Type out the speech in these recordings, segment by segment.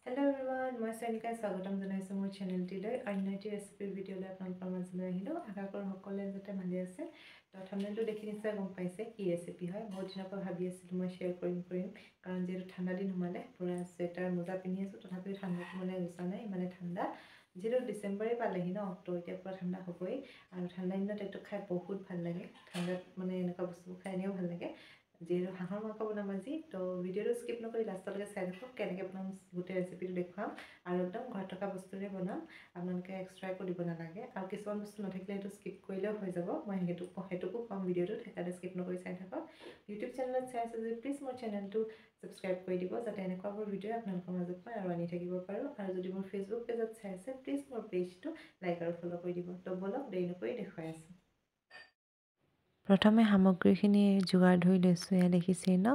Hello everyone, মই সনিকা স্বাগতম জনাইছো মোৰ চেনেলটিলৈ অন্য এটি ৰেচিপিৰ ভিডিঅ'লৈ আপোনালোকৰ মাজলৈ আহিলো। আশা কৰোঁ সকলোৱে যাতে ভালে আছে। তো থাম্বনেইলটো দেখি নিশ্চয় গম পাইছে কি ৰেচিপি হয়। বহুত দিনৰ পৰা ভাবি আছিলোঁ মই শ্বেয়াৰ কৰিম কাৰণ যিহেতু ঠাণ্ডা দিন সোমালে পুৰা ছুৱেটাৰ মোজা পিন্ধি আছোঁ, তথাপিও ঠাণ্ডাটো মানে গুছা নাই, মানে ঠাণ্ডা। যিহেতু ডিচেম্বৰে পালেহি ন, তো এতিয়া পুৰা ঠাণ্ডা হ'বই আৰু ঠাণ্ডা দিনত এইটো খাই বহুত ভাল লাগে। ঠাণ্ডাত মানে এনেকুৱা বস্তুবোৰ খাই এনেও ভাল লাগে। যিহেতু হাঁহৰ মাংস বনাম আজি, তো ভিডিঅ'টো স্কিপ নকৰি লাষ্টলৈকে চাই থাকক। কেনেকৈ বনাম গোটেই ৰেচিপিটো দেখুৱাম আৰু একদম ঘৰত থকা বস্তুৰে বনাম, আপোনালোকে এক্সট্ৰা একো দিব নালাগে। আৰু কিছুমান বস্তু নাথাকিলে সেইটো স্কিপ কৰিলেও হৈ যাব। মই সেইটোকো কম ভিডিঅ'টোত, সেইকাৰণে স্কিপ নকৰি চাই থাকক। ইউটিউব চেনেলত চাই আছে যদি প্লিজ মোৰ চেনেলটো ছাবস্ক্ৰাইব কৰি দিব, যাতে এনেকুৱাবোৰ ভিডিঅ' আপোনালোকৰ মাজত মই আৰু আনি থাকিব পাৰোঁ। আৰু যদি মোৰ ফেচবুক পেজত চাই আছে প্লিজ মোৰ পেজটো লাইক আৰু ফ'ল' কৰি দিব। তো বলক দেৰি নকৰি দেখুৱাই আছোঁ। প্ৰথমে সামগ্ৰীখিনি যোগাৰ ধুই লৈছোঁ। এয়া দেখিছেই ন,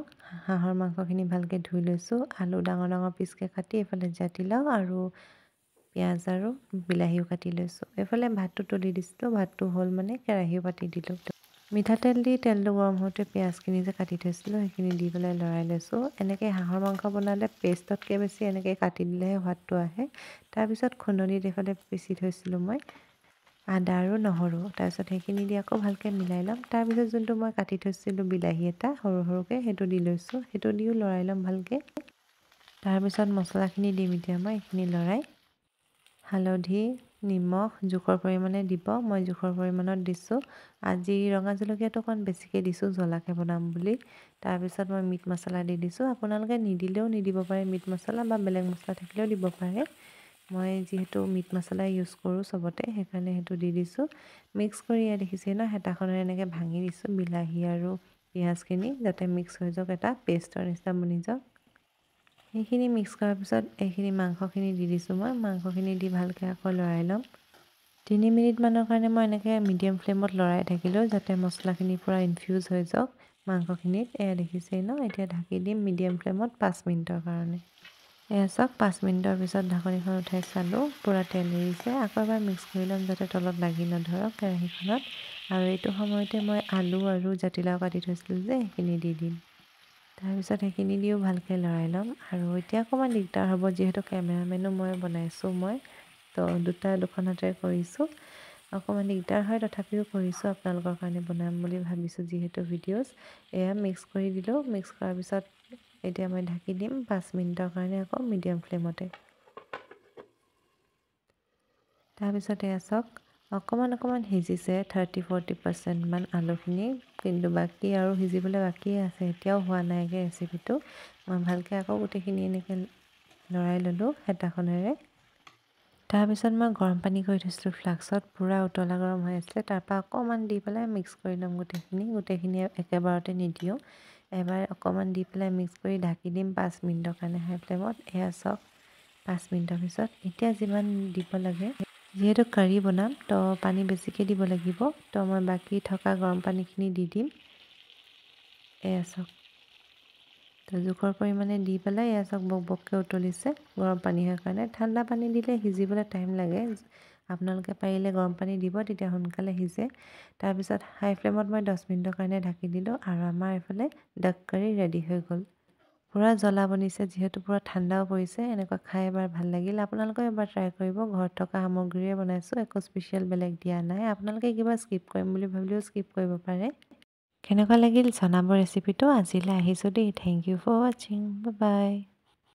হাঁহৰ মাংসখিনি ভালকৈ ধুই লৈছোঁ। আলু ডাঙৰ ডাঙৰ পিচকৈ কাটি এইফালে জাতিলাও আৰু পিঁয়াজ আৰু বিলাহীও কাটি লৈছোঁ। এইফালে ভাতটো তুলি দিছিলোঁ, ভাতটো হ'ল মানে কেৰাহীও পাতি দিলোঁ। মিঠাতেল দি তেলটো গৰম হওঁতে পিঁয়াজখিনি যে কাটি থৈছিলোঁ সেইখিনি দি পেলাই লৰাই লৈছোঁ। এনেকৈ হাঁহৰ মাংস বনালে পেষ্টতকৈ বেছি এনেকৈ কাটি দিলেহে সোৱাদটো আহে। তাৰপিছত খুন্দনিত এইফালে পিচি থৈছিলোঁ মই আদা আৰু নহৰু, তাৰপিছত সেইখিনি দি আকৌ ভালকৈ মিলাই ল'ম। তাৰপিছত যোনটো মই কাটি থৈছিলোঁ বিলাহী এটা সৰু সৰুকৈ, সেইটো দি লৈছোঁ। সেইটো দিও লৰাই ল'ম ভালকৈ। তাৰপিছত মছলাখিনি দিম এতিয়া মই এইখিনি লৰাই। হালধি নিমখ জোখৰ পৰিমাণে দিব, মই জোখৰ পৰিমাণত দিছোঁ। আজি ৰঙা জলকীয়াটো অকণ বেছিকৈ দিছোঁ জ্বলাকৈ বনাম বুলি। তাৰপিছত মই মিট মছলা দি দিছোঁ। আপোনালোকে নিদিলেও নিদিব পাৰে, মিট মছলা বা বেলেগ মছলা থাকিলেও দিব পাৰে। মই যিহেতু মিট মছলা ইউজ কৰোঁ চবতে, সেইকাৰণে সেইটো দি দিছোঁ। মিক্স কৰি ইয়াত দেখিছেই ন, হেতাখনেৰে এনেকৈ ভাঙি দিছোঁ বিলাহী আৰু পিঁয়াজখিনি, যাতে মিক্স হৈ যাওক, এটা পেষ্টৰ নিচিনা বনি যাওক। সেইখিনি মিক্স কৰাৰ পিছত এইখিনি মাংসখিনি দি দিছোঁ মই। মাংসখিনি দি ভালকৈ আকৌ লৰাই ল'ম। 3 মিনিটমানৰ কাৰণে মই এনেকৈ মিডিয়াম ফ্লেমত লৰাই থাকিলোঁ, যাতে মছলাখিনি পূৰা ইনফিউজ হৈ যাওক মাংসখিনিত। এয়া দেখিছেই ন, এতিয়া ঢাকি দিম মিডিয়াম ফ্লেমত 5 মিনিটৰ কাৰণে। এয়া চাওক 5 মিনিটৰ পিছত ঢাকনিখন উঠাই চালোঁ, পূৰা তেল এৰিছে। আকৌ এবাৰ মিক্স কৰি ল'ম যাতে তলত লাগি নধৰক কেৰাহীখনত। আৰু এইটো সময়তে মই আলু আৰু জাতিলাও কাটি থৈছিলোঁ যে সেইখিনি দি দিম। তাৰপিছত সেইখিনি দিও ভালকৈ লৰাই ল'ম। আৰু এতিয়া অকণমান দিগদাৰ হ'ব, যিহেতু কেমেৰামেনো মই বনাইছোঁ তো দুখন হাতেৰে কৰিছোঁ। অকণমান দিগদাৰ হয়, তথাপিও কৰিছোঁ আপোনালোকৰ কাৰণে বনাম বুলি ভাবিছোঁ যিহেতু ভিডিঅ'জ। এয়া মিক্স কৰি দিলোঁ। মিক্স কৰাৰ পিছত এতিয়া মই ঢাকি দিম 5 মিনিটৰ কাৰণে আকৌ মিডিয়াম ফ্লেমতে। তাৰপিছত এয়া চাওক অকণমান সিজিছে, 30-40% আলুখিনি, কিন্তু বাকী আৰু সিজিবলৈ বাকী আছে, এতিয়াও হোৱা নাইগৈ ৰেচিপিটো। মই ভালকৈ আকৌ গোটেইখিনি এনেকৈ লৰাই ল'লোঁ হেতাখনেৰে। তাৰপিছত মই গৰম পানী কৰি থৈছিলোঁ ফ্লাক্সত, পূৰা উতলা গৰম হৈ আছিলে। তাৰপৰা অকণমান দি পেলাই মিক্স কৰি ল'ম গোটেইখিনি একেবাৰতে নিদিওঁ। এবাৰ অকণমান দি পেলাই মিক্স কৰি ঢাকি দিম 5 মিনিটৰ কাৰণে হাই ফ্লেমত। এয়া চাওক 5 মিনিটৰ পিছত এতিয়া যিমান দিব লাগে, যিহেতু কাৰী বনাম তো পানী বেছিকৈ দিব লাগিব, তো মই বাকী থকা গৰম পানীখিনি দি দিম। এয়া চাওক, তো জোখৰ পৰিমাণে দি পেলাই এয়া চাওক বককৈ উতলিছে, গৰম পানী হোৱাৰ কাৰণে। ঠাণ্ডা পানী দিলে সিজিবলৈ টাইম লাগে, আপোনালোকে পাৰিলে গৰম পানী দিব, তেতিয়া সোনকালে সিজে। তাৰপিছত হাই ফ্লেমত মই 10 মিনিটৰ কাৰণে ঢাকি দিলোঁ আৰু আমাৰ এইফালে ডাক কাৰী ৰেডি হৈ গ'ল। পূৰা জ্বলা বনিছে, যিহেতু পূৰা ঠাণ্ডাও পৰিছে। এনেকুৱা খাই এবাৰ ভাল লাগিল, আপোনালোকেও এবাৰ ট্ৰাই কৰিব। ঘৰত থকা সামগ্ৰীৰে বনাইছোঁ, একো স্পেচিয়েল বেলেগ দিয়া নাই। আপোনালোকে কিবা স্কিপ কৰিম বুলি ভাবিলেও স্কিপ কৰিব পাৰে। কেনেকুৱা লাগিল জনাব ৰেচিপিটো। আজিলৈ আহিছোঁ দেই, থেংক ইউ ফৰ ৱাচিং, বাই বাই।